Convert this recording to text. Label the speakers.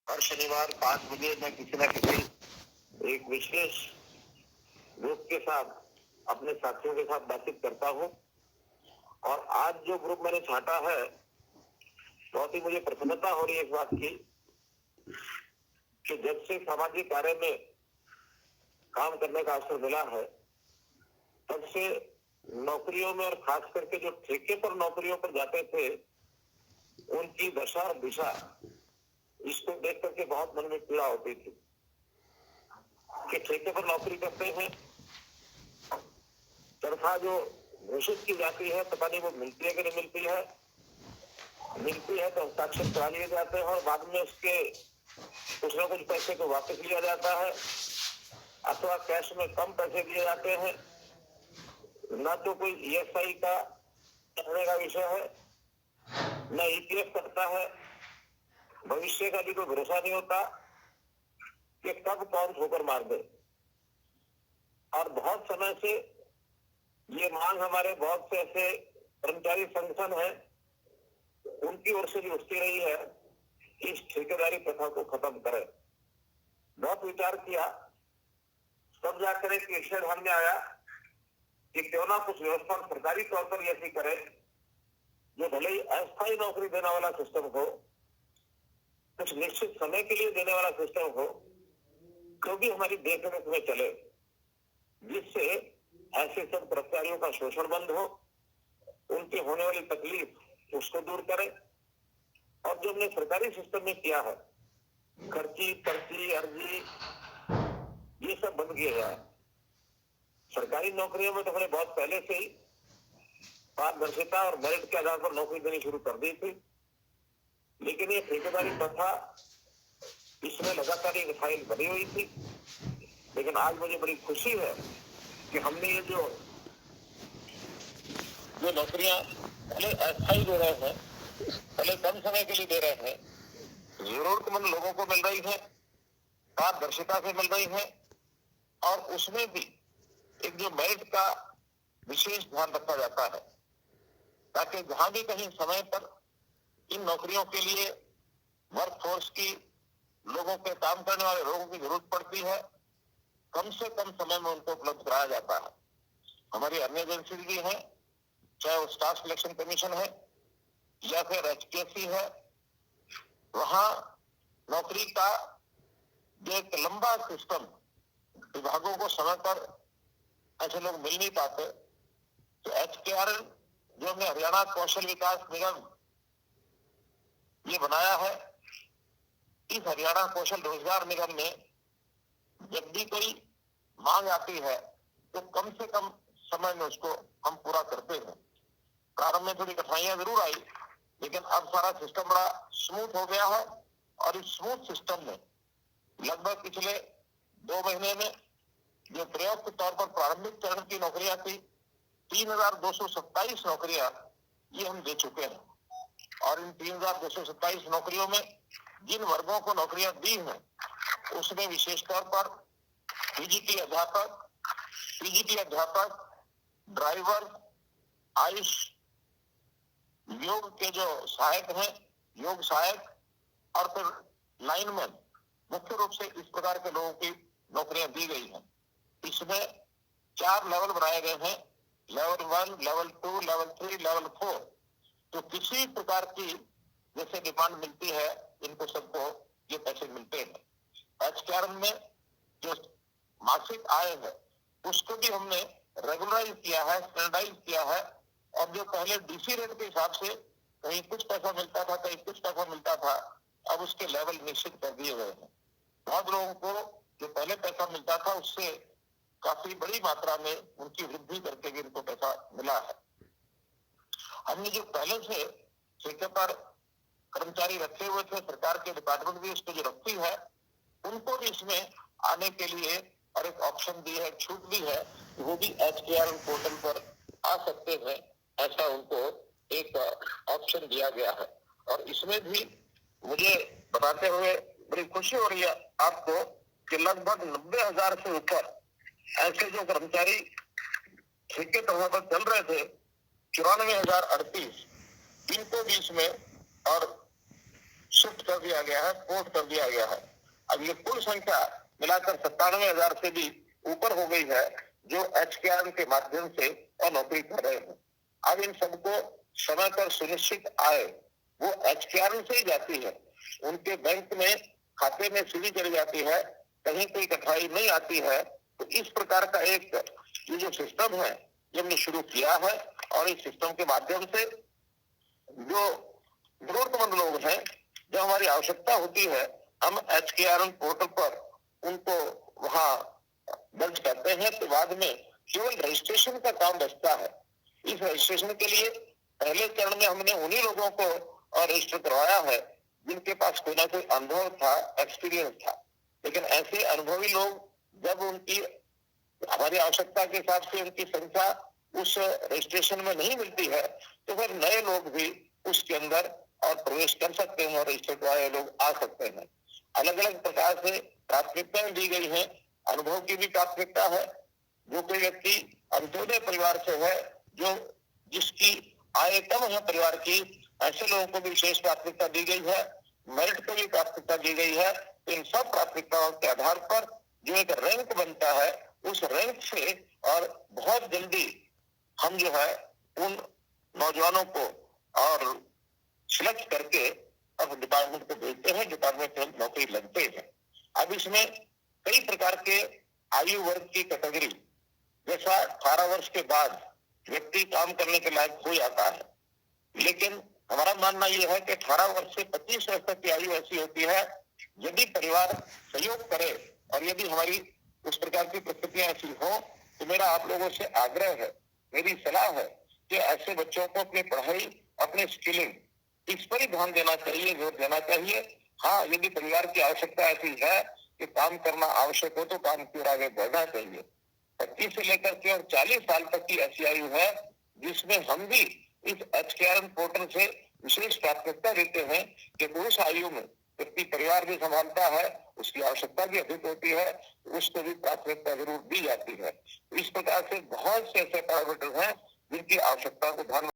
Speaker 1: हर शनिवार 5 बजे मैं किसी न किसी एक विशेष ग्रुप के साथ अपने साथियों के साथ बातचीत करता हूँ। और आज जो ग्रुप मैंने छांटा है, बहुत ही मुझे प्रसन्नता हो रही है इस बात की कि जब से सामाजिक कार्य में काम करने का अवसर मिला है, तब से नौकरियों में और खास करके जो ठेके पर नौकरियों पर जाते थे, उनकी दशा और दिशा इसको देख करके बहुत मन में पीड़ा होती थी कि ठेके पर नौकरी करते हैं, तनख्वाह जो घोषित की जाती है पता नहीं वो मिलती है कि नहीं मिलती है, मिलती है तो हस्ताक्षर करा लिए जाते हैं और बाद में उसके कुछ न कुछ पैसे को वापस लिया जाता है अथवा कैश में कम पैसे दिए जाते हैं। न तो कोई ईएसआई का करने का विषय है, न ईपीएफ करता है। भविष्य का भी कोई भरोसा नहीं होता कि कब कौन ठोकर मार दे। और बहुत समय से ये मांग हमारे बहुत से ऐसे कर्मचारी संगठन है, उनकी ओर से भी उठती रही है कि इस ठेकेदारी प्रथा को खत्म करें। बहुत विचार किया, तब जाकर एक विषय ध्यान में आया कि क्यों ना कुछ व्यवस्था सरकारी तौर पर ऐसी करे जो भले ही अस्थायी नौकरी देने वाला सिस्टम हो, कुछ निश्चित समय के लिए देने वाला सिस्टम हो, क्योंकि हमारी देखरेख में चले, जिससे ऐसे सब कर्मचारियों का शोषण बंद हो, उनकी होने वाली तकलीफ उसको दूर करे। और जो हमने सरकारी सिस्टम में किया है, खर्ची पर्ची अर्जी ये सब बंद किया जाए। सरकारी नौकरियों में तो हमने बहुत पहले से ही पारदर्शिता और मेरिट के आधार पर नौकरी देनी शुरू कर दी थी, लेकिन ये ठेकेदारी प्रथा इसमें लगातार एक फाइल बनी हुई थी। लेकिन आज मुझे बड़ी खुशी है कि हमने ये जो नौकरियां पहले अस्थायी दे रहे हैं, पहले कम समय के लिए दे रहे हैं, जरूरतमंद लोगों को मिल रही है, पारदर्शिता से मिल रही है और उसमें भी एक जो मेरिट का विशेष ध्यान रखा जाता है, ताकि जहां भी कहीं समय पर इन नौकरियों के लिए वर्क फोर्स की लोगों के काम करने वाले लोगों की जरूरत पड़ती है, कम से कम समय में उनको उपलब्ध कराया जाता है। हमारी अन्य एजेंसी भी है, चाहे वो स्टाफ सिलेक्शन कमीशन है या फिर एचकेसी है, वहां नौकरी का जो एक लंबा सिस्टम, विभागों को समय पर ऐसे लोग मिल नहीं पाते, तो एचकेआर जो हमने हरियाणा कौशल विकास निगम ये बनाया है, इस हरियाणा कौशल रोजगार निगम में जब भी कोई मांग आती है तो कम से कम समय में उसको हम पूरा करते हैं। प्रारंभ में थोड़ी कठिनाइयां जरूर आई, लेकिन अब सारा सिस्टम बड़ा स्मूथ हो गया है और इस स्मूथ सिस्टम में लगभग पिछले 2 महीने में जो प्रयोग के तौर पर प्रारंभिक चरण की नौकरियां थी, 3227 नौकरियां ये हम दे चुके हैं। और इन 3227 नौकरियों में जिन वर्गों को नौकरियां दी हैं, उसमें विशेष तौर पर पीजीटी अध्यापक, ड्राइवर, आयुष, योग के जो सहायक हैं, योग सहायक और फिर लाइनमैन, मुख्य रूप से इस प्रकार के लोगों की नौकरियां दी गई हैं। इसमें 4 लेवल बनाए गए हैं, लेवल 1, लेवल 2, लेवल 3, लेवल 4। तो किसी प्रकार की जैसे डिमांड मिलती है, इनको सबको ये पैसे मिलते हैं। एचकेआर में जो मासिक आय है उसको भी हमने रेगुलराइज किया है, स्टैंडर्डाइज किया है, और जो पहले डीसी रेट के हिसाब से कहीं कुछ पैसा मिलता था, कहीं कुछ पैसा मिलता था, अब उसके लेवल निश्चित कर दिए गए हैं। बहुत लोगों को जो पहले पैसा मिलता था उससे काफी बड़ी मात्रा में उनकी वृद्धि करके भी इनको पैसा मिला है। हमने जो पहले से ठेके पर कर्मचारी रखे हुए थे, सरकार के डिपार्टमेंट भी इसको जो रखती है, उनको भी इसमें आने के लिए और एक ऑप्शन दी है, छूट भी है, वो भी एचकेआर पोर्टल पर आ सकते हैं, ऐसा उनको एक ऑप्शन दिया गया है। और इसमें भी मुझे बताते हुए बड़ी खुशी हो रही है आपको कि लगभग 90,000 से ऊपर ऐसे जो कर्मचारी ठेके तौर पर चल रहे थे, 94,038 इनको भी इसमें और शिफ्ट कर दिया गया है, पोर्ट कर दिया गया है। अब ये कुल संख्या मिलाकर 97,000 से भी ऊपर हो गई है जो HKRN के माध्यम से नौकरी कर रहे हैं। अब इन सबको समय पर सुनिश्चित आए वो HKRN से ही जाती है, उनके बैंक में खाते में सीधी चली जाती है, कहीं कोई कठिनाई नहीं आती है। तो इस प्रकार का एक ये जो सिस्टम है ये हमने शुरू किया है और इस सिस्टम के माध्यम से जो जरूरतमंद लोग हैं, जब हमारी आवश्यकता होती है, हम HKRN पोर्टल पर उनको वहां दर्ज करते हैं। तो बाद में केवल रजिस्ट्रेशन का काम बचता है। इस रजिस्ट्रेशन के लिए पहले चरण में हमने उन्हीं लोगों को रजिस्टर करवाया है जिनके पास कोई ना कोई अनुभव था, एक्सपीरियंस था। लेकिन ऐसे अनुभवी लोग जब उनकी हमारी आवश्यकता के हिसाब से उनकी संख्या उस रजिस्ट्रेशन में नहीं मिलती है, तो फिर नए लोग भी उसके अंदर प्रवेश कर सकते हैं और रजिस्टर्ड वाले लोग आ सकते हैं। अलग अलग प्रकार से प्राथमिकताएं दी गई हैं। अनुभव की भी प्राथमिकता है। जो कोई व्यक्ति अंत्योदय परिवार से है, जो जिसकी आय कम है परिवार की, ऐसे लोगों को भी विशेष प्राथमिकता दी गई है। मेरिट को भी प्राथमिकता दी गई है। तो इन सब प्राथमिकताओं के आधार पर जो एक रैंक बनता है, उस रैंक से और बहुत जल्दी हम जो है उन नौजवानों को और सिलेक्ट करके अब डिपार्टमेंट को भेजते हैं, डिपार्टमेंट में नौकरी लगते हैं। अब इसमें कई प्रकार के आयु वर्ग की कैटेगरी, जैसा 18 वर्ष के बाद व्यक्ति काम करने के लायक हो जाता है, लेकिन हमारा मानना यह है कि 18 वर्ष से 25 वर्ष तक की आयु ऐसी होती है, यदि परिवार सहयोग करे और यदि हमारी उस प्रकार की परिस्थितियां ऐसी हो, तो मेरा आप लोगों से आग्रह है, मेरी सलाह है कि ऐसे बच्चों को अपनी पढ़ाई, अपने स्किलिंग, इस पर ही ध्यान देना चाहिए, जोर देना चाहिए। हाँ, यदि परिवार की आवश्यकता ऐसी है कि काम करना आवश्यक हो तो काम की ओर आगे बढ़ना चाहिए। 25 से लेकर के और 40 साल तक की ऐसी आयु है जिसमें हम भी इस HKRN पोर्टल से विशेष प्राथमिकता देते हैं कि उस आयु में व्यक्ति परिवार भी संभालता है, उसकी आवश्यकता भी अधिक होती है, उसको भी प्राथमिकता जरूर दी जाती है। इस प्रकार से बहुत से ऐसे पैरामीटर हैं जिनकी आवश्यकता को ध्यान